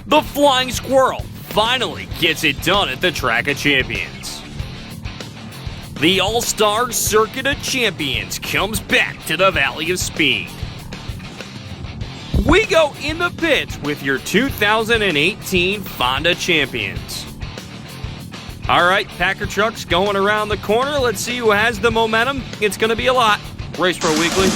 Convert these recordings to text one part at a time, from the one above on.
The Flying Squirrel finally gets it done at the Track of Champions. The All-Star Circuit of Champions comes back to the Valley of Speed. We go in the pits with your 2018 Fonda champions. All right, Packer trucks going around the corner. Let's see who has the momentum. It's going to be a lot. Race Pro Weekly.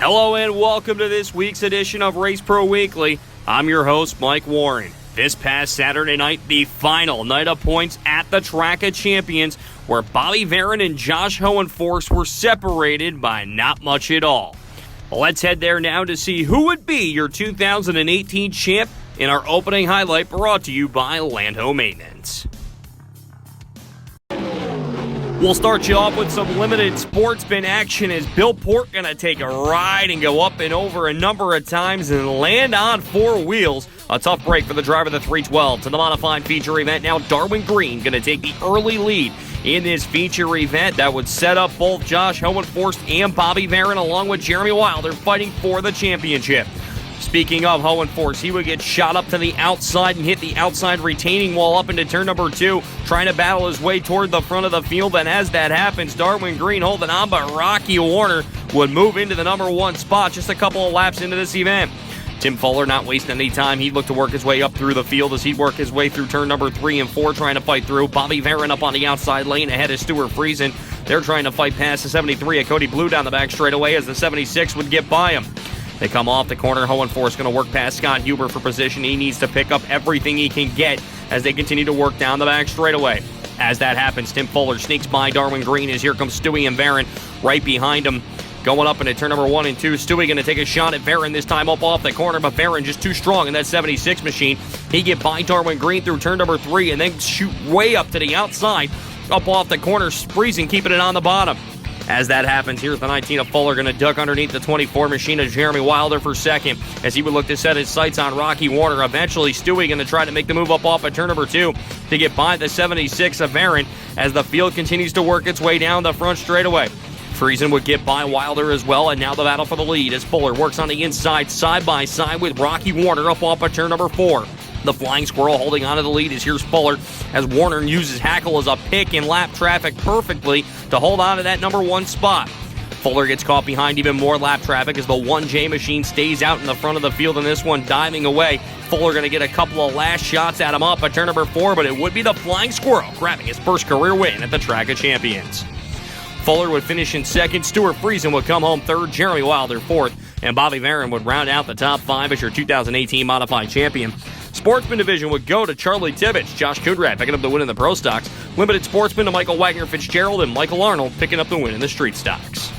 Hello and welcome to this week's edition of Race Pro Weekly. I'm your host, Mike Warren. This past Saturday night, the final night of points at the Track of Champions, where Bobby Varon and Josh Hohenforst were separated by not much at all. Let's head there now to see who would be your 2018 champ in our opening highlight, brought to you by Landho Maintenance. We'll start you off with some limited sportsman action as Bill Port going to take a ride and go up and over a number of times and land on four wheels. A tough break for the driver of the 312 to the modified feature event. Now Darwin Green going to take the early lead in this feature event. That would set up both Josh Hohenforst and Bobby Varon along with Jeremy Wilder fighting for the championship. Speaking of Hohenforst, he would get shot up to the outside and hit the outside retaining wall up into turn number 2, trying to battle his way toward the front of the field. And as that happens, Darwin Green holding on, but Rocky Warner would move into the number 1 spot just a couple of laps into this event. Tim Fuller not wasting any time. He'd look to work his way up through the field as he'd work his way through turn number 3 and 4, trying to fight through. Bobby Varon up on the outside lane ahead of Stuart Friesen. They're trying to fight past the 73 of Cody Blue down the back straightaway as the 76 would get by him. They come off the corner. Hohenforst going to work past Scott Huber for position. He needs to pick up everything he can get as they continue to work down the back straightaway. As that happens, Tim Fuller sneaks by Darwin Green as here comes Stewie and Varon right behind him. Going up into turn number 1 and 2. Stewie going to take a shot at Varon, this time up off the corner, but Varon just too strong in that 76 machine. He get by Darwin Green through turn number 3 and then shoot way up to the outside, up off the corner, Friesen keeping it on the bottom. As that happens, here's the 19 of Fuller going to duck underneath the 24 machine of Jeremy Wilder for second as he would look to set his sights on Rocky Warner. Eventually, Stewie going to try to make the move up off at turn number 2 to get by the 76 of Varon as the field continues to work its way down the front straightaway. Friesen would get by Wilder as well, and now the battle for the lead as Fuller works on the inside side by side with Rocky Warner up off at turn number 4. The Flying Squirrel holding on to the lead as here's Fuller as Warner uses Hackle as a pick and lap traffic perfectly to hold on to that number 1 spot. Fuller gets caught behind even more lap traffic as the 1J machine stays out in the front of the field and this one diving away. Fuller going to get a couple of last shots at him up at turn number 4, but it would be the Flying Squirrel grabbing his first career win at the Track of Champions. Fuller would finish in second, Stuart Friesen would come home third, Jeremy Wilder fourth, and Bobby Varon would round out the top 5 as your 2018 modified champion. Sportsman division would go to Charlie Tibbetts, Josh Kudrad picking up the win in the Pro Stocks, Limited Sportsman to Michael Wagner Fitzgerald, and Michael Arnold picking up the win in the Street Stocks.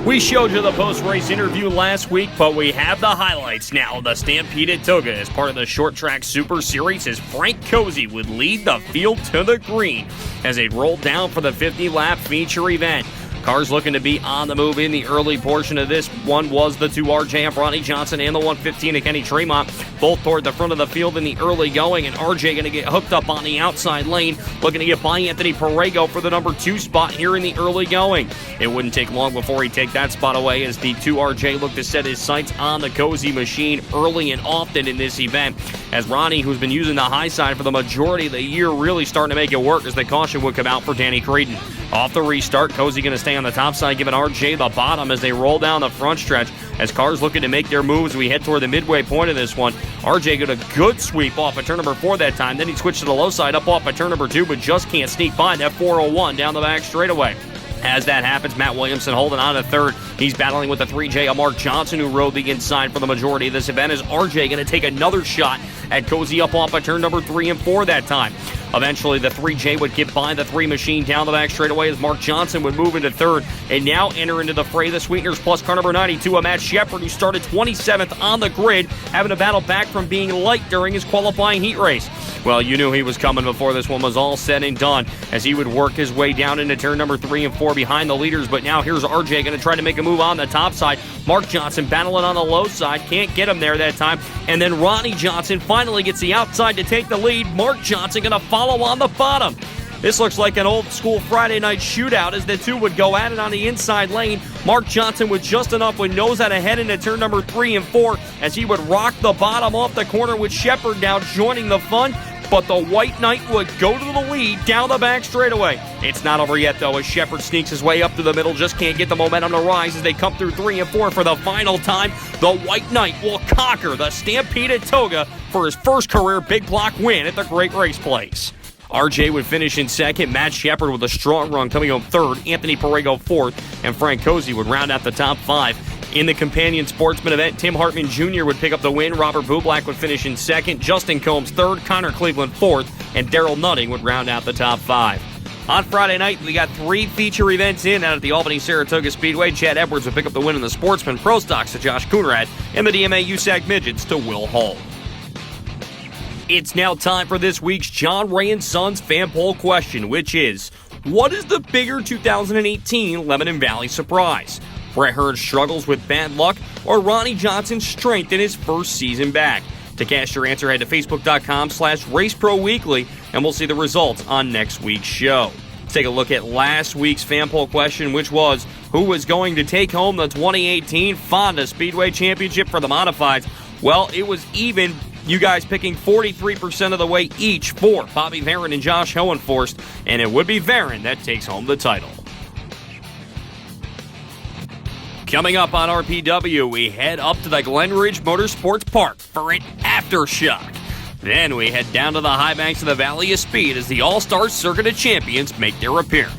We showed you the post-race interview last week, but we have the highlights now. The Stampede at Toga as part of the Short Track Super Series as Frank Cozy would lead the field to the green as they rolled down for the 50-lap feature event. Cars looking to be on the move in the early portion of this one was the 2 RJ of Ronnie Johnson and the 115 of Kenny Tremont, both toward the front of the field in the early going, and RJ going to get hooked up on the outside lane, looking to get by Anthony Perego for the number 2 spot here in the early going. It wouldn't take long before he'd take that spot away as the 2 RJ looked to set his sights on the Cozy machine early and often in this event, as Ronnie, who's been using the high side for the majority of the year, really starting to make it work as the caution would come out for Danny Creedon. Off the restart, Cozy going to stay on the top side, giving RJ the bottom as they roll down the front stretch as cars looking to make their moves. We head toward the midway point of this one. RJ got a good sweep off at turn number 4 that time. Then he switched to the low side up off at turn number 2, but just can't sneak by that 401 down the back straightaway. As that happens, Matt Williamson holding on to third. He's battling with the 3J of Mark Johnson, who rode the inside for the majority of this event, as RJ going to take another shot at Cozy up off at turn number 3 and 4 that time. Eventually, the 3J would get by the 3 machine down the back straightaway as Mark Johnson would move into third and now enter into the fray the Sweeteners plus car number 92 of Matt Shepard, who started 27th on the grid, having to battle back from being light during his qualifying heat race. Well, you knew he was coming before this one was all said and done as he would work his way down into turn number 3 and 4 behind the leaders, but now here's RJ going to try to make a move on the top side. Mark Johnson battling on the low side, can't get him there that time, and then Ronnie Johnson finally gets the outside to take the lead. Mark Johnson going to follow on the bottom. This looks like an old-school Friday night shootout as the two would go at it on the inside lane. Mark Johnson with just enough with nose out ahead into turn number 3 and 4 as he would rock the bottom off the corner with Shepard now joining the fun. But the White Knight would go to the lead down the back straightaway. It's not over yet, though, as Shepard sneaks his way up to the middle. Just can't get the momentum to rise as they come through 3 and 4 for the final time. The White Knight will conquer the Stampede at Toga for his first career big block win at the Great Race Place. RJ would finish in second, Matt Shepard with a strong run coming home third, Anthony Perego fourth, and Frank Cozy would round out the top 5. In the companion sportsman event, Tim Hartman Jr. would pick up the win, Robert Bublak would finish in second, Justin Combs third, Connor Cleveland fourth, and Daryl Nutting would round out the top 5. On Friday night, we got 3 feature events in out at the Albany-Saratoga Speedway. Chad Edwards would pick up the win in the Sportsman Pro Stocks to Josh Coonrad, and the DMA USAC Midgets to Will Hull. It's now time for this week's John Ray and Sons fan poll question, which is, what is the bigger 2018 Lebanon Valley surprise? Brett Hearn's struggles with bad luck, or Ronnie Johnson's strength in his first season back? To cast your answer, head to facebook.com/RaceProWeekly, and we'll see the results on next week's show. Let's take a look at last week's fan poll question, which was, who was going to take home the 2018 Fonda Speedway Championship for the Modifieds? Well, it was even. You guys picking 43% of the way each for Bobby Varon and Josh Hohenforst, and it would be Varon that takes home the title. Coming up on RPW, we head up to the Glen Ridge Motorsports Park for an aftershock. Then we head down to the high banks of the Valley of Speed as the All-Star Circuit of Champions make their appearance.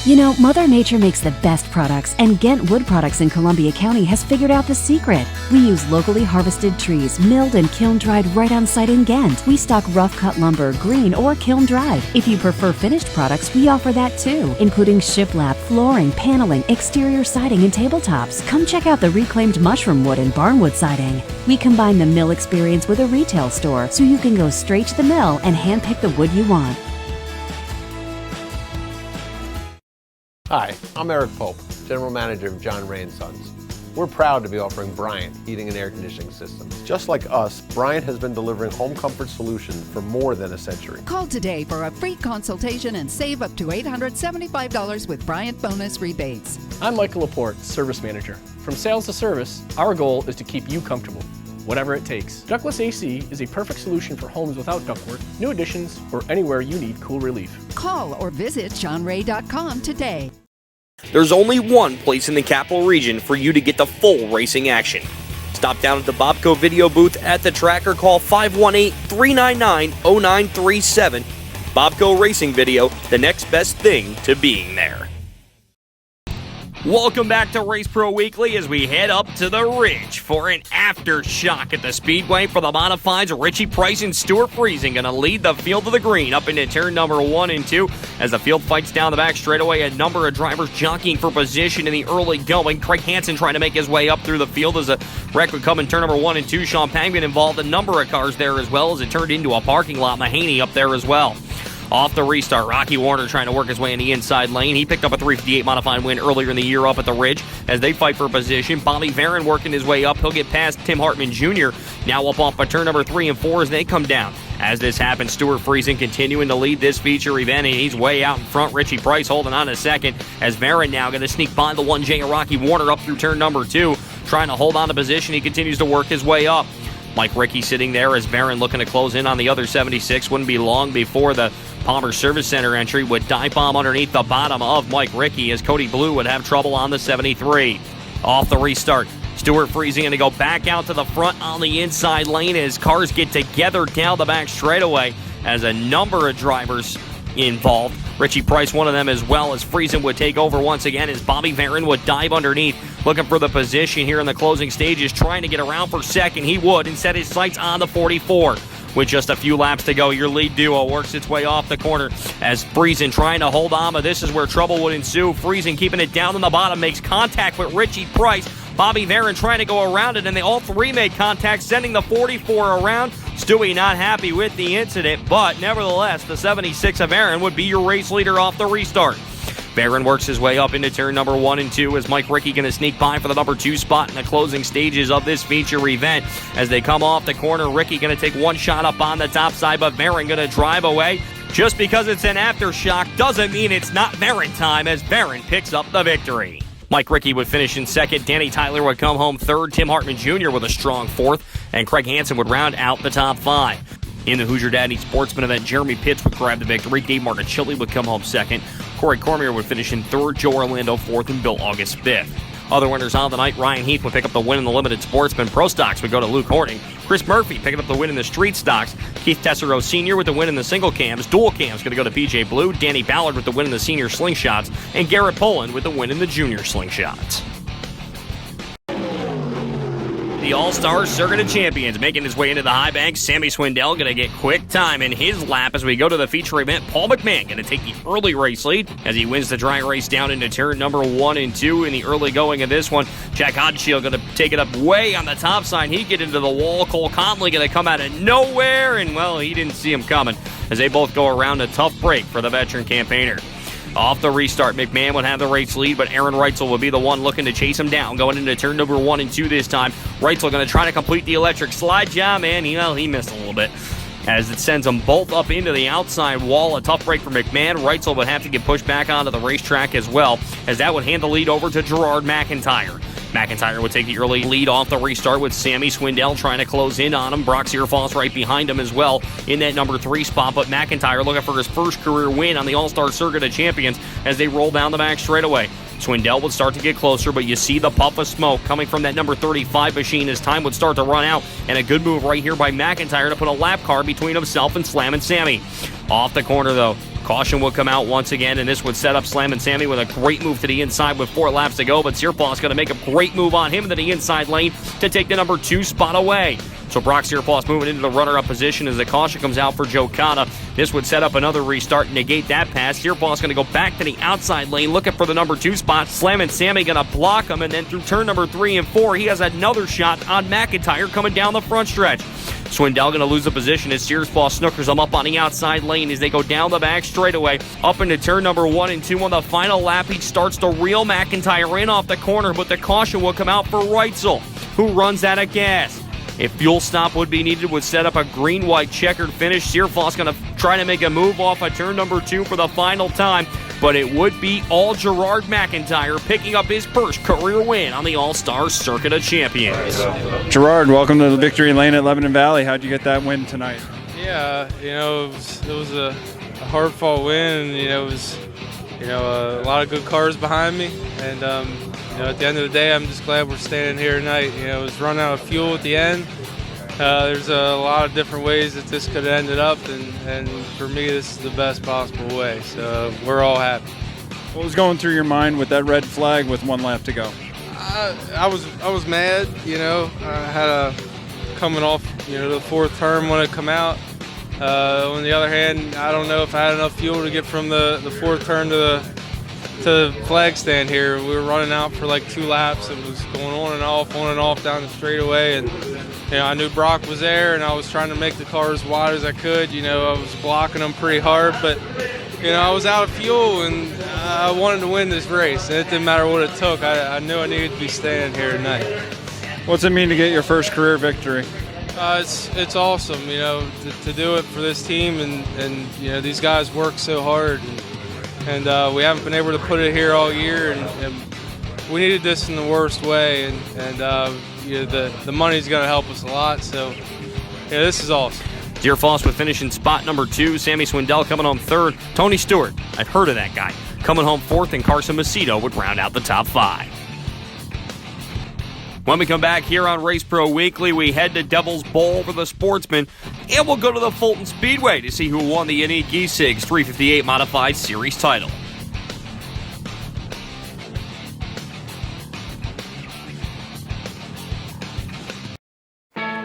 You know, Mother Nature makes the best products, and Ghent Wood Products in Columbia County has figured out the secret. We use locally harvested trees, milled and kiln-dried right on site in Ghent. We stock rough-cut lumber, green or kiln-dried. If you prefer finished products, we offer that too, including shiplap, flooring, paneling, exterior siding, and tabletops. Come check out the reclaimed mushroom wood and barnwood siding. We combine the mill experience with a retail store, so you can go straight to the mill and handpick the wood you want. Hi, I'm Eric Pope, General Manager of John Ray & Sons. We're proud to be offering Bryant heating and air conditioning systems. Just like us, Bryant has been delivering home comfort solutions for more than a century. Call today for a free consultation and save up to $875 with Bryant bonus rebates. I'm Michael Laporte, Service Manager. From sales to service, our goal is to keep you comfortable, whatever it takes. Ductless AC is a perfect solution for homes without ductwork, new additions, or anywhere you need cool relief. Call or visit johnray.com today. There's only one place in the Capital Region for you to get the full racing action. Stop down at the Bobco video booth at the track or call 518-399-0937. Bobco Racing Video, the next best thing to being there. Welcome back to Race Pro Weekly as we head up to the Ridge for an aftershock at the Speedway for the Modifieds. Richie Price and Stuart Friesen going to lead the field to the green up into turn number 1 and 2 as the field fights down the back straightaway. A number of drivers jockeying for position in the early going. Craig Hansen trying to make his way up through the field as a wreck would come in turn number 1 and 2. Sean Pangman involved, a number of cars there as well as it turned into a parking lot. Mahaney up there as well. Off the restart, Rocky Warner trying to work his way in the inside lane. He picked up a 358 modified win earlier in the year up at the Ridge as they fight for position. Bobby Varon working his way up. He'll get past Tim Hartman Jr. Now up off of turn number 3 and 4 as they come down. As this happens, Stuart Friesen continuing to lead this feature event, and he's way out in front. Richie Price holding on a second as Varon now going to sneak by the 1J of Rocky Warner up through turn number 2. Trying to hold on to position. He continues to work his way up. Mike Rickey sitting there as Varon looking to close in on the other 76. Wouldn't be long before the Palmer Service Center entry would dive bomb underneath the bottom of Mike Rickey as Cody Blue would have trouble on the 73. Off the restart, Stuart Friesen going to go back out to the front on the inside lane as cars get together down the back straightaway as a number of drivers involved. Richie Price, one of them as well, as Friesen would take over once again as Bobby Varon would dive underneath, looking for the position here in the closing stages, trying to get around for second. He would and set his sights on the 44. With just a few laps to go, your lead duo works its way off the corner as Friesen trying to hold on, but this is where trouble would ensue. Friesen keeping it down in the bottom, makes contact with Richie Price. Bobby Varon trying to go around it, and they all three make contact, sending the 44 around. Stewie not happy with the incident, but nevertheless, the 76 of Varon would be your race leader off the restart. Barron works his way up into turn number 1 and 2 as Mike Rickey going to sneak by for the number 2 spot in the closing stages of this feature event. As they come off the corner, Rickey going to take one shot up on the top side, but Barron going to drive away. Just because it's an aftershock doesn't mean it's not Barron time, as Barron picks up the victory. Mike Rickey would finish in second. Danny Tyler would come home third. Tim Hartman Jr. with a strong fourth. And Craig Hansen would round out the top 5. In the Hoosier Daddy Sportsman event, Jeremy Pitts would grab the victory. Dave Martichelli would come home second. Corey Cormier would finish in third. Joe Orlando fourth. And Bill August fifth. Other winners on the night, Ryan Heath would pick up the win in the Limited Sportsman. Pro Stocks would go to Luke Horning. Chris Murphy picking up the win in the Street Stocks. Keith Tessero Sr. with the win in the Single Cams. Dual Cams going to go to PJ Blue. Danny Ballard with the win in the Senior Slingshots. And Garrett Poland with the win in the Junior Slingshots. The All-Star Circuit of Champions making his way into the high bank. Sammy Swindell going to get quick time in his lap as we go to the feature event. Paul McMahon going to take the early race lead as he wins the dry race down into turn number 1 and 2 in the early going of this one. Jack Hodgeshield going to take it up way on the top side. He get into the wall. Cole Conley going to come out of nowhere, and well, he didn't see him coming as they both go around a tough break for the veteran campaigner. Off the restart, McMahon would have the race lead, but Aaron Reitzel would be the one looking to chase him down, going into turn number 1 and 2 this time. Reitzel going to try to complete the electric slide job, and he missed a little bit as it sends them both up into the outside wall. A tough break for McMahon. Reitzel would have to get pushed back onto the racetrack as well, as that would hand the lead over to Gerard McIntyre. McIntyre would take the early lead off the restart with Sammy Swindell trying to close in on him. Brock Searfoss right behind him as well in that number 3 spot. But McIntyre looking for his first career win on the All-Star Circuit of Champions as they roll down the back straightaway. Swindell would start to get closer, but you see the puff of smoke coming from that number 35 machine as time would start to run out. And a good move right here by McIntyre to put a lap car between himself and Slammin' Sammy. Off the corner, though, caution would come out once again, and this would set up Slammin' Sammy with a great move to the inside with 4 laps to go, but Searfoss going to make a great move on him into the inside lane to take the number 2 spot away. So Brock Searfoss moving into the runner-up position as the caution comes out for Joe Cotta. This would set up another restart and negate that pass. Searfoss going to go back to the outside lane looking for the number 2 spot. Slammin' Sammy going to block him, and then through turn number 3 and 4, he has another shot on McIntyre coming down the front stretch. Swindell going to lose the position as Searfoss snookers him up on the outside lane as they go down the back straightaway up into turn number 1 and 2 on the final lap. He starts to reel McIntyre in off the corner, but the caution will come out for Reitzel, who runs out of gas. If fuel stop would be needed, would set up a green-white checkered finish. Searfoss going to try to make a move off of turn number 2 for the final time, but it would be all Gerard McIntyre picking up his first career win on the All-Star Circuit of Champions. Gerard, welcome to the victory lane at Lebanon Valley. How'd you get that win tonight? Yeah, it was a hard-fought win. It was, a lot of good cars behind me, and at the end of the day, I'm just glad we're standing here tonight. It was run out of fuel at the end. There's a lot of different ways that this could have ended up, and for me, this is the best possible way. So we're all happy. What was going through your mind with that red flag with 1 lap to go? I was mad. I had coming off the 4th turn when it come out. On the other hand, I don't know if I had enough fuel to get from the 4th turn to the flag stand here. We were running out for like 2 laps. It was going on and off down the straightaway, and I knew Brock was there, and I was trying to make the car as wide as I could. I was blocking them pretty hard, but I was out of fuel, and I wanted to win this race, and it didn't matter what it took. I knew I needed to be standing here tonight. What's it mean to get your first career victory? It's awesome, to do it for this team, and these guys work so hard, and we haven't been able to put it here all year, and we needed this in the worst way, and the money's going to help us a lot, so this is awesome. Searfoss would finish in spot number 2. Sammy Swindell coming home 3rd. Tony Stewart, I've heard of that guy, coming home 4th, and Carson Macedo would round out the top 5. When we come back here on Race Pro Weekly, we head to Devil's Bowl for the Sportsman, and we'll go to the Fulton Speedway to see who won the unique E-Sigs 358 Modified Series title.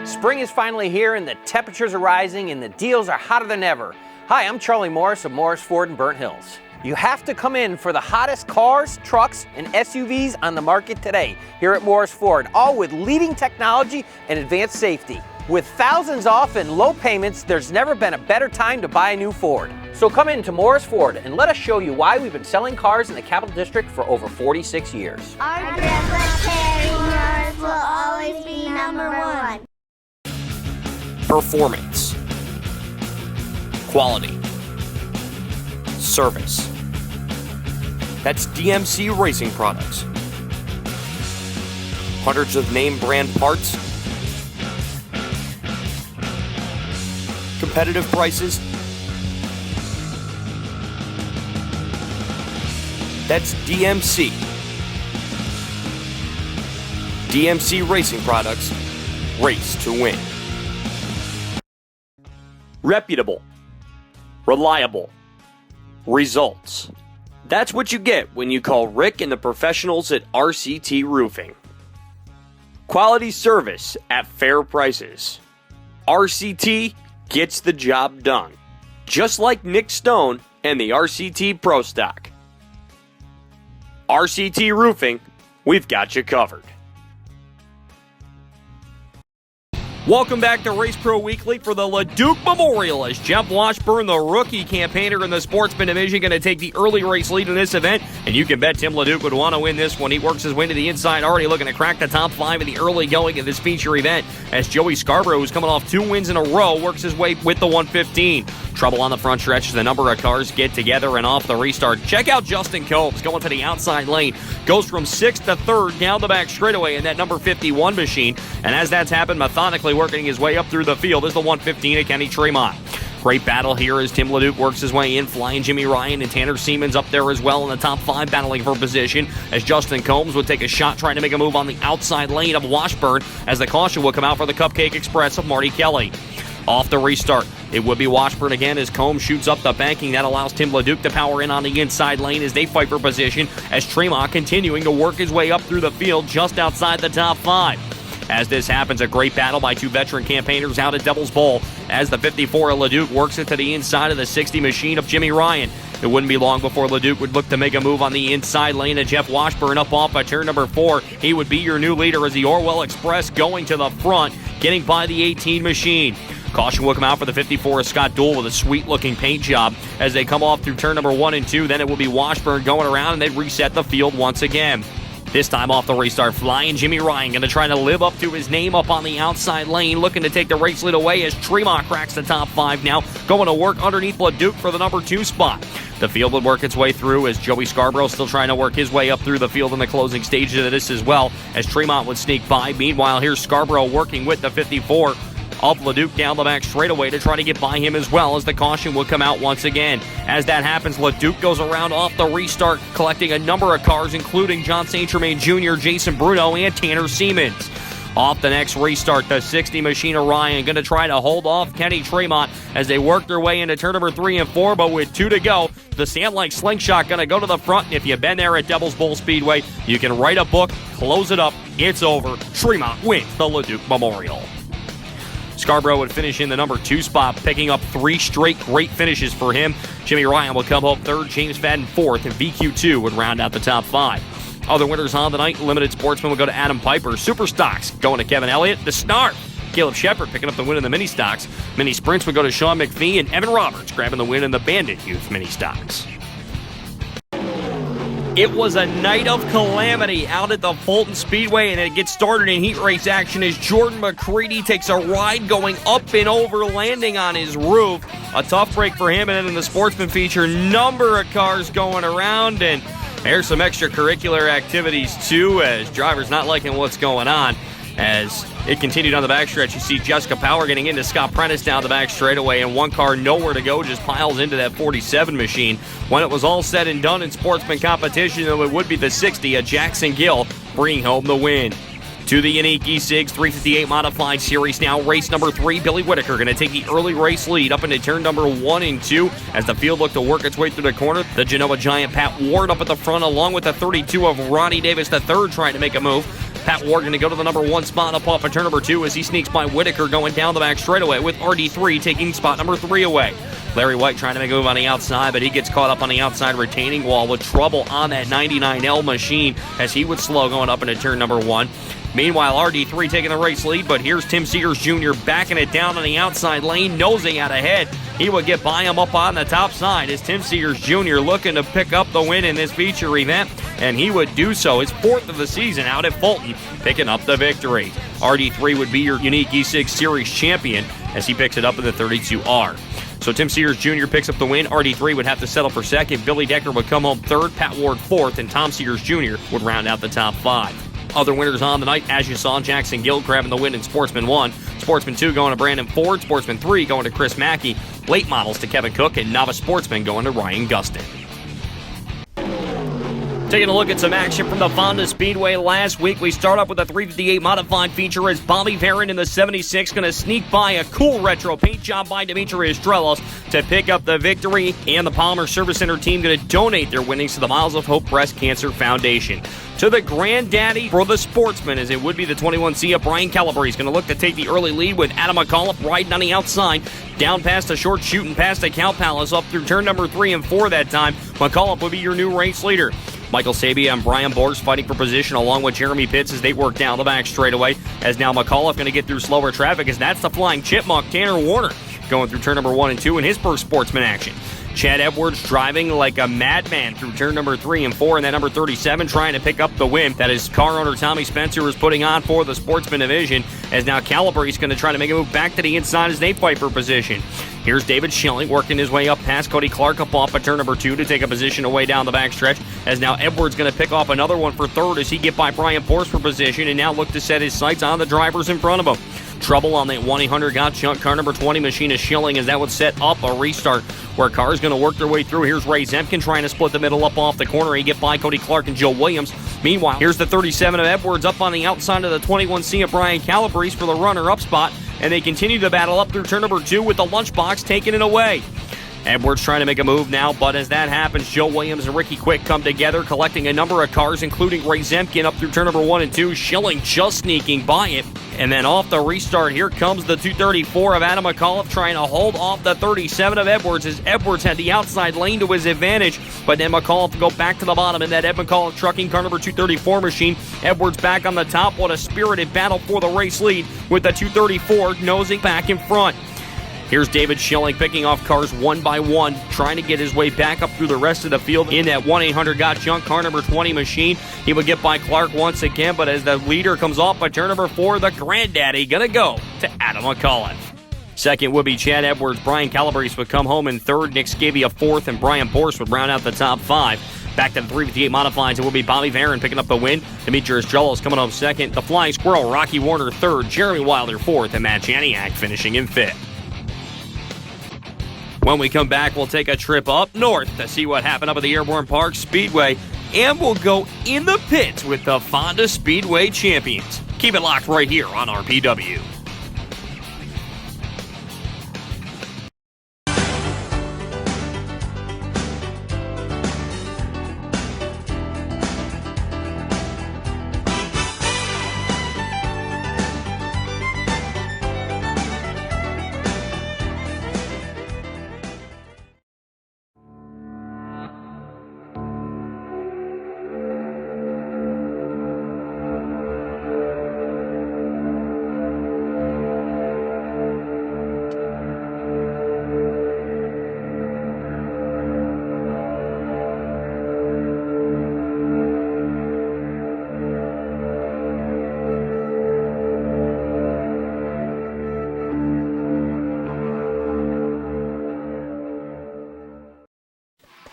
Spring is finally here, and the temperatures are rising, and the deals are hotter than ever. Hi, I'm Charlie Morris of Morris Ford in Burnt Hills. You have to come in for the hottest cars, trucks, and SUVs on the market today here at Morris Ford, all with leading technology and advanced safety. With thousands off and low payments, there's never been a better time to buy a new Ford. So come into Morris Ford and let us show you why we've been selling cars in the Capital District for over 46 years. Our Douglas yours will always be number one. Performance, quality, service. That's DMC Racing Products. Hundreds of name brand parts, competitive prices. That's DMC. DMC Racing Products. Race to win. Reputable. Reliable. Results. That's what you get when you call Rick and the professionals at RCT Roofing. Quality service at fair prices. RCT gets the job done. Just like Nick Stone and the RCT Pro Stock. RCT Roofing, we've got you covered. Welcome back to Race Pro Weekly for the LeDuc Memorial as Jeff Washburn, the rookie campaigner in the Sportsman Division, going to take the early race lead in this event. And you can bet Tim LeDuc would want to win this one. He works his way to the inside, already looking to crack the top 5 in the early going of this feature event as Joey Scarborough, who's coming off 2 wins in a row, works his way with the 115. Trouble on the front stretch as the number of cars get together and off the restart. Check out Justin Combs going to the outside lane. Goes from 6th to 3rd down the back straightaway in that number 51 machine. And as that's happened, methodically working his way up through the field is the 115 of Kenny Tremont. Great battle here as Tim LeDuc works his way in, flying Jimmy Ryan and Tanner Siemens up there as well in the top 5 battling for position as Justin Combs would take a shot trying to make a move on the outside lane of Washburn as the caution will come out for the Cupcake Express of Marty Kelly. Off the restart, it would be Washburn again as Combs shoots up the banking. That allows Tim LeDuc to power in on the inside lane as they fight for position as Tremont continuing to work his way up through the field just outside the top 5. As this happens, a great battle by 2 veteran campaigners out at Devil's Bowl as the 54 of LeDuc works it to the inside of the 60 machine of Jimmy Ryan. It wouldn't be long before LeDuc would look to make a move on the inside lane of Jeff Washburn up off of turn number 4. He would be your new leader as the Orwell Express going to the front, getting by the 18 machine. Caution will come out for the 54 of Scott Duell with a sweet-looking paint job as they come off through turn number 1 and 2. Then it will be Washburn going around, and they reset the field once again. This time off the restart, flying Jimmy Ryan going to try to live up to his name up on the outside lane, looking to take the race lead away as Tremont cracks the top 5 now, going to work underneath LeDuc for the number 2 spot. The field would work its way through as Joey Scarborough still trying to work his way up through the field in the closing stages of this as well as Tremont would sneak by. Meanwhile, here's Scarborough working with the 54 of LeDuc down the back straightaway to try to get by him as well as the caution will come out once again. As that happens, LeDuc goes around off the restart, collecting a number of cars, including John St. Germain Jr., Jason Bruno, and Tanner Siemens. Off the next restart, the 60 machine of Ryan going to try to hold off Kenny Tremont as they work their way into turn number 3 and 4, but with 2 to go, the Sand-like slingshot going to go to the front, and if you've been there at Devil's Bowl Speedway, you can write a book, close it up, it's over. Tremont wins the LeDuc Memorial. Scarborough would finish in the number 2 spot, picking up 3 straight great finishes for him. Jimmy Ryan will come home 3rd, James Fadden 4th, and VQ2 would round out the top 5. Other winners on the night, Limited Sportsman will go to Adam Piper. Super Stocks going to Kevin Elliott. The Snarf, Caleb Shepard picking up the win in the Mini Stocks. Mini Sprints would go to Sean McPhee, and Evan Roberts grabbing the win in the Bandit Youth Mini Stocks. It was a night of calamity out at the Fulton Speedway, and it gets started in heat race action as Jordan McCready takes a ride going up and over, landing on his roof. A tough break for him, and then in the Sportsman feature, number of cars going around, and there's some extracurricular activities too, as drivers not liking what's going on. As it continued on the backstretch, you see Jessica Power getting into Scott Prentice down the back straightaway, and one car nowhere to go just piles into that 47 machine. When it was all said and done in Sportsman competition, it would be the 60 of Jackson Gill bringing home the win. To the unique E-Sigs 358 Modified Series now, race number 3, Billy Whitaker going to take the early race lead up into turn number 1 and 2 as the field looked to work its way through the corner. The Genoa Giant Pat Ward up at the front along with the 32 of Ronnie Davis III trying to make a move. Pat Ward going to go to the number 1 spot up off of turn number 2 as he sneaks by Whitaker going down the back straightaway with RD3 taking spot number 3 away. Larry White trying to make a move on the outside, but he gets caught up on the outside retaining wall with trouble on that 99L machine as he would slow going up into turn number 1. Meanwhile, RD3 taking the race lead, but here's Tim Sears Jr. backing it down on the outside lane, nosing out ahead. He would get by him up on the top side as Tim Sears Jr. looking to pick up the win in this feature event, and he would do so. His 4th of the season out at Fulton, picking up the victory. RD3 would be your unique E6 Series champion as he picks it up in the 32R. So Tim Sears Jr. picks up the win. RD3 would have to settle for second. Billy Decker would come home third. Pat Ward fourth. And Tom Sears Jr. would round out the top 5. Other winners on the night, as you saw, Jackson Gill grabbing the win in Sportsman 1. Sportsman 2 going to Brandon Ford. Sportsman 3 going to Chris Mackey. Late models to Kevin Cook. And Novice Sportsman going to Ryan Gustin. Taking a look at some action from the Fonda Speedway last week. We start off with a 358 modified feature as Bobby Varon in the 76 going to sneak by a cool retro paint job by Demetrius Strelos to pick up the victory. And the Palmer Service Center team going to donate their winnings to the Miles of Hope Breast Cancer Foundation. To the granddaddy for the sportsman, as it would be the 21C of Brian Calabrese, going to look to take the early lead with Adam McAuliffe riding on the outside. Down past the short shooting past the Cow Palace up through turn number 3 and 4 that time. McAuliffe would be your new race leader. Michael Sabia and Brian Borgs fighting for position along with Jeremy Pitts as they work down the back straightaway. As now McAuliffe going to get through slower traffic as that's the Flying Chipmunk Tanner Warner going through turn number 1 and 2 in his first sportsman action. Chad Edwards driving like a madman through turn number 3 and 4, and that number 37 trying to pick up the win. That is car owner Tommy Spencer is putting on for the sportsman division, as now Calabrese going to try to make a move back to the inside as they fight for position. Here's David Schilling working his way up past Cody Clark up off of turn number 2 to take a position away down the backstretch, as now Edwards going to pick off another one for third as he get by Brian Porce for position and now look to set his sights on the drivers in front of him. Trouble on that 1-800 got junk car number 20 machine is Schilling as that would set up a restart where cars going to work their way through. Here's Ray Zemkin trying to split the middle up off the corner. He get by Cody Clark and Joe Williams. Meanwhile, here's the 37 of Edwards up on the outside of the 21C of Brian Calabrese for the runner-up spot, and they continue to battle up through turn number 2 with the lunchbox taking it away. Edwards trying to make a move now, but as that happens, Joe Williams and Ricky Quick come together, collecting a number of cars, including Ray Zemkin up through turn number 1 and 2, Schilling just sneaking by it. And then off the restart, here comes the 234 of Adam McAuliffe trying to hold off the 37 of Edwards, as Edwards had the outside lane to his advantage, but then McAuliffe go back to the bottom in that Ed McAuliffe trucking car number 234 machine. Edwards back on the top. What a spirited battle for the race lead with the 234 nosing back in front. Here's David Schilling picking off cars one by one, trying to get his way back up through the rest of the field in that 1-800 got junk car number 20 machine. He would get by Clark once again, but as the leader comes off by turn number 4, the granddaddy gonna go to Adam McAuliffe. Second would be Chad Edwards. Brian Calabrese would come home in third. Nick Scavia fourth, and Brian Porce would round out the top 5. Back to the 358 modifieds, it will be Bobby Varon picking up the win. Demetrius Strelos coming home second. The Flying Squirrel, Rocky Warner third. Jeremy Wilder fourth, and Matt Janiak finishing in fifth. When we come back, we'll take a trip up north to see what happened up at the Airborne Park Speedway, and we'll go in the pits with the Fonda Speedway champions. Keep it locked right here on RPW.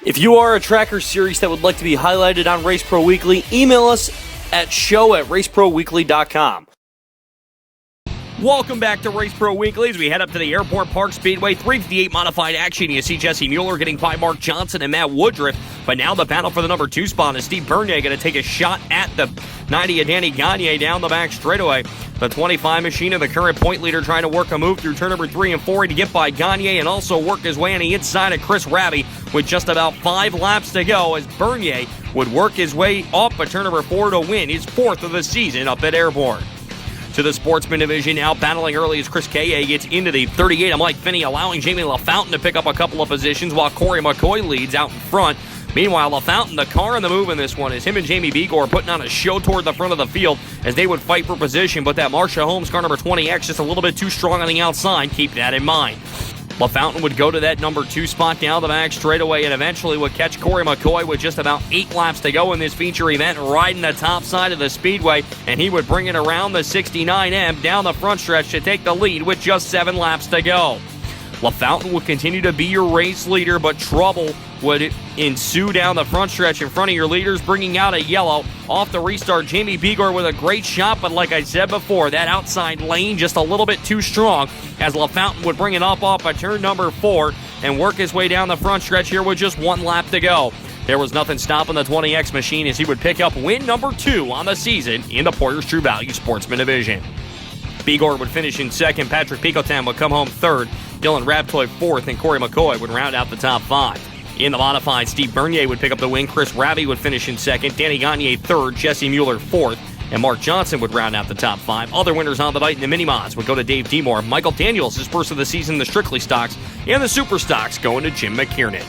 If you are a tracker series that would like to be highlighted on Race Pro Weekly, email us at show@raceproweekly.com. Welcome back to Race Pro Weekly as we head up to the Airport Park Speedway 358 modified action. You see Jesse Mueller getting by Mark Johnson and Matt Woodruff, but now the battle for the number 2 spot is Steve Bernier going to take a shot at the 90 of Danny Gagne down the back straightaway. The 25 machine of the current point leader trying to work a move through turn number 3 and 4 to get by Gagne and also work his way on the inside of Chris Raby with just about 5 laps to go as Bernier would work his way off of turn number 4 to win his 4th of the season up at Airborne. To the sportsman division, now battling early as Chris K.A. gets into the 38 of Mike Finney, allowing Jamie LaFountain to pick up a couple of positions while Corey McCoy leads out in front. Meanwhile, LaFountain, the car on the move in this one, is him and Jamie Begor putting on a show toward the front of the field as they would fight for position, but that Marcia Holmes car number 20X just a little bit too strong on the outside. Keep that in mind. LaFountain would go to that number 2 spot down the back straightaway and eventually would catch Corey McCoy with just about 8 laps to go in this feature event, riding the top side of the speedway, and he would bring it around the 69M down the front stretch to take the lead with just 7 laps to go. LaFountain would continue to be your race leader, but trouble would ensue down the front stretch in front of your leaders, bringing out a yellow. Off the restart, Jamie Begor with a great shot, but like I said before, that outside lane just a little bit too strong as LaFountain would bring it up off of turn number 4 and work his way down the front stretch here with just 1 lap to go. There was nothing stopping the 20X machine as he would pick up win number 2 on the season in the Porter's True Value Sportsman Division. Begor would finish in second, Patrick Picotin would come home third, Dylan Rabtoy fourth, and Corey McCoy would round out the top 5. In the modified, Steve Bernier would pick up the win, Chris Ravi would finish in second, Danny Gagne third, Jesse Mueller fourth, and Mark Johnson would round out the top 5. Other winners on the night in the mini-mods would go to Dave Demore, Michael Daniels, his first of the season in the Strictly Stocks, and the Super Stocks going to Jim McKiernan.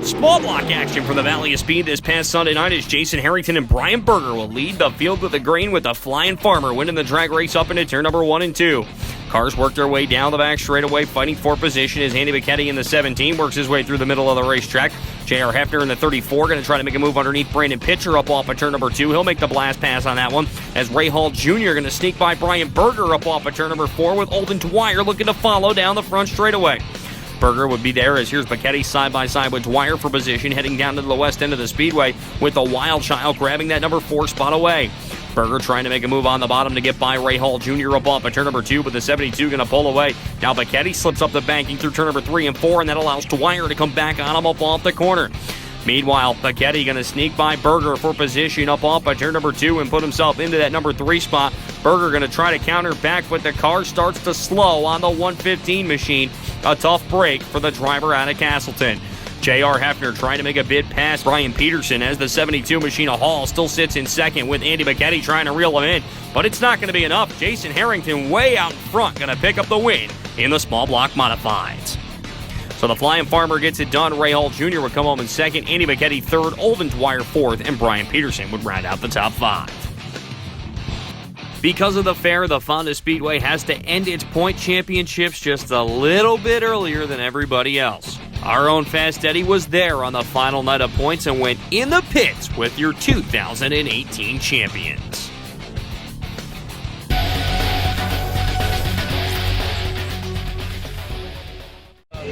Small block action from the Valley of Speed this past Sunday night as Jason Harrington and Brian Berger will lead the field with the green with the Flying Farmer winning the drag race up into turn number 1 and 2. Cars work their way down the back straightaway, fighting for position as Andy Bicchetti in the 17 works his way through the middle of the racetrack. J.R. Hefner in the 34 going to try to make a move underneath Brandon Pitcher up off of turn number 2. He'll make the blast pass on that one as Ray Hall Jr. going to sneak by Brian Berger up off of turn number 4 with Olden Dwyer looking to follow down the front straightaway. Berger would be there as here's Bicchetti side by side with Dwyer for position, heading down to the west end of the speedway with the Wild Child grabbing that number 4 spot away. Berger trying to make a move on the bottom to get by Ray Hall Jr. up off of turn number 2, but the 72 going to pull away. Now Bicchetti slips up the banking through turn number 3 and 4, and that allows Dwyer to come back on him up off the corner. Meanwhile, Bicchetti going to sneak by Berger for position up off by turn number 2 and put himself into that number 3 spot. Berger going to try to counter back, but the car starts to slow on the 115 machine. A tough break for the driver out of Castleton. J.R. Hefner trying to make a bid past Brian Peterson as the 72 machine of Hall still sits in second with Andy Bicchetti trying to reel him in, but it's not going to be enough. Jason Harrington way out in front going to pick up the win in the small block modifieds. So the Flying Farmer gets it done. Ray Hall Jr. would come home in second, Andy Bicchetti third, Olden Dwyer fourth, and Brian Peterson would round out the top 5. Because of the fair, the Fonda Speedway has to end its point championships just a little bit earlier than everybody else. Our own Fast Eddie was there on the final night of points and went in the pits with your 2018 champions.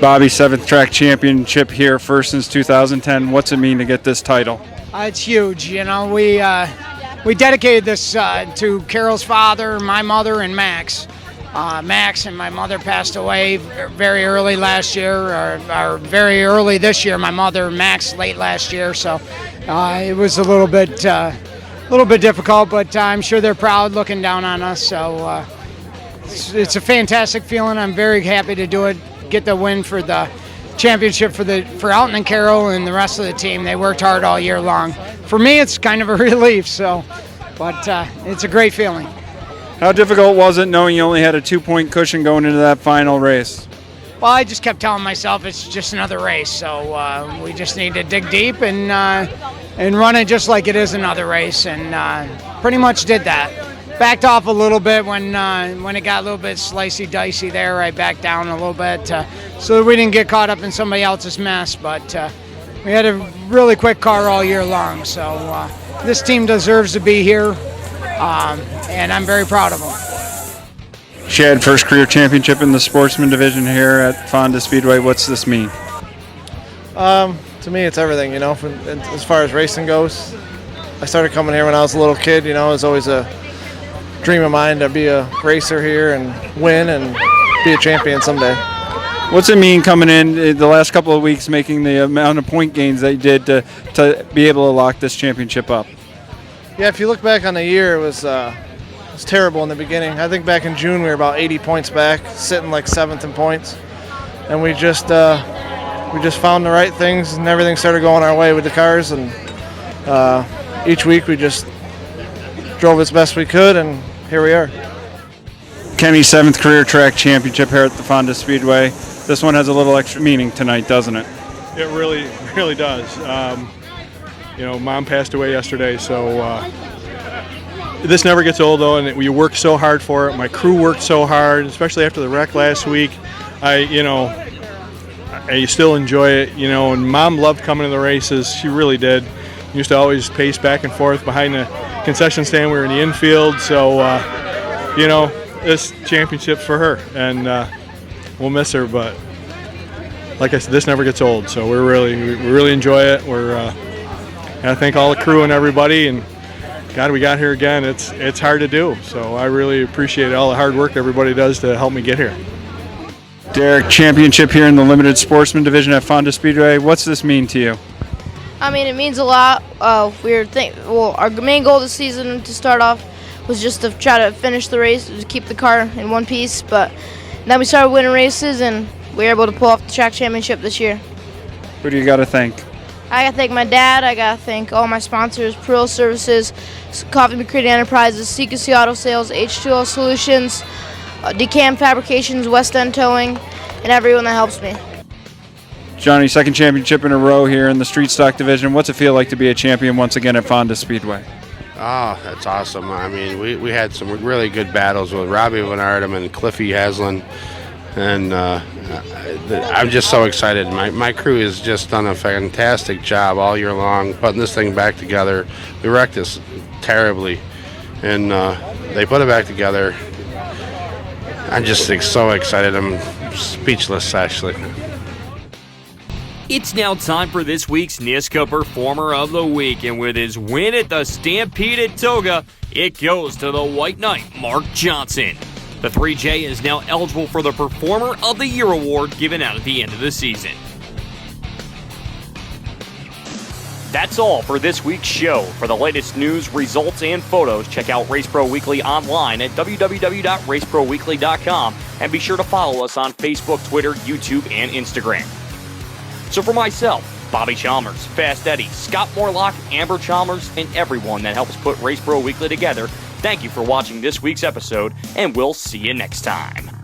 Bobby, 7th track championship here, first since 2010. What's it mean to get this title? It's huge. You know, we dedicated this to Carol's father, my mother, and Max. Max and my mother passed away very early last year, or very early this year. My mother, Max, late last year. So it was a little bit difficult, but I'm sure they're proud looking down on us. So it's a fantastic feeling. I'm very happy to do it. Get the win for the championship for Alton and Carol and the rest of the team. They worked hard all year long. For me, it's kind of a relief. But it's a great feeling. How difficult was it knowing you only had a 2-point cushion going into that final race? Well, I just kept telling myself it's just another race, so we just need to dig deep and run it just like it is another race, and pretty much did that. Backed off a little bit when it got a little bit slicey dicey there. I backed down a little bit so that we didn't get caught up in somebody else's mess, but we had a really quick car all year long, so this team deserves to be here, and I'm very proud of them. Chad, first career championship in the sportsman division here at Fonda Speedway. What's this mean? To me, it's everything, you know, as far as racing goes. I started coming here when I was a little kid, you know. It was always a dream of mine to be a racer here and win and be a champion someday. What's it mean coming in the last couple of weeks, making the amount of point gains that you did to be able to lock this championship up? Yeah, if you look back on the year, it was terrible in the beginning. I think back in June we were about 80 points back, sitting like 7th in points, and we just found the right things and everything started going our way with the cars, and each week we just drove as best we could, and here we are. Kenny, 7th career track championship here at the Fonda Speedway. This one has a little extra meaning tonight, doesn't it? It really does. Mom passed away yesterday, so this never gets old, though, and we worked so hard for it. My crew worked so hard, especially after the wreck last week. I still enjoy it, and Mom loved coming to the races. She really did. Used to always pace back and forth behind the concession stand. We were in the infield, so, this championship's for her, and we'll miss her, but like I said, this never gets old, so we really enjoy it. I thank all the crew and everybody, and God, we got here again. It's hard to do, so I really appreciate all the hard work everybody does to help me get here. Derek, championship here in the limited sportsman division at Fonda Speedway. What's this mean to you? I mean, it means a lot. Our main goal this season to start off was just to try to finish the race, to keep the car in one piece, but then we started winning races, and we were able to pull off the track championship this year. Who do you got to thank? I got to thank my dad. I got to thank all my sponsors, Pearl Services, Coffee McCready Enterprises, CQC Auto Sales, H2O Solutions, DeCam Fabrications, West End Towing, and everyone that helps me. Johnny, second championship in a row here in the street stock division. What's it feel like to be a champion once again at Fonda Speedway? Oh, that's awesome. I mean, we had some really good battles with Robbie Van Artem and Cliffy Haslam, and I'm just so excited. My crew has just done a fantastic job all year long putting this thing back together. We wrecked this terribly, and they put it back together. I'm just so excited. I'm speechless, actually. It's now time for this week's NISCA Performer of the Week, and with his win at the Stampede at Toga, it goes to the White Knight, Mark Johnson. The 3J is now eligible for the Performer of the Year award given out at the end of the season. That's all for this week's show. For the latest news, results, and photos, check out Race Pro Weekly online at www.raceproweekly.com, and be sure to follow us on Facebook, Twitter, YouTube, and Instagram. So for myself, Bobby Chalmers, Fast Eddie, Scott Morlock, Amber Chalmers, and everyone that helps put Race Pro Weekly together, thank you for watching this week's episode, and we'll see you next time.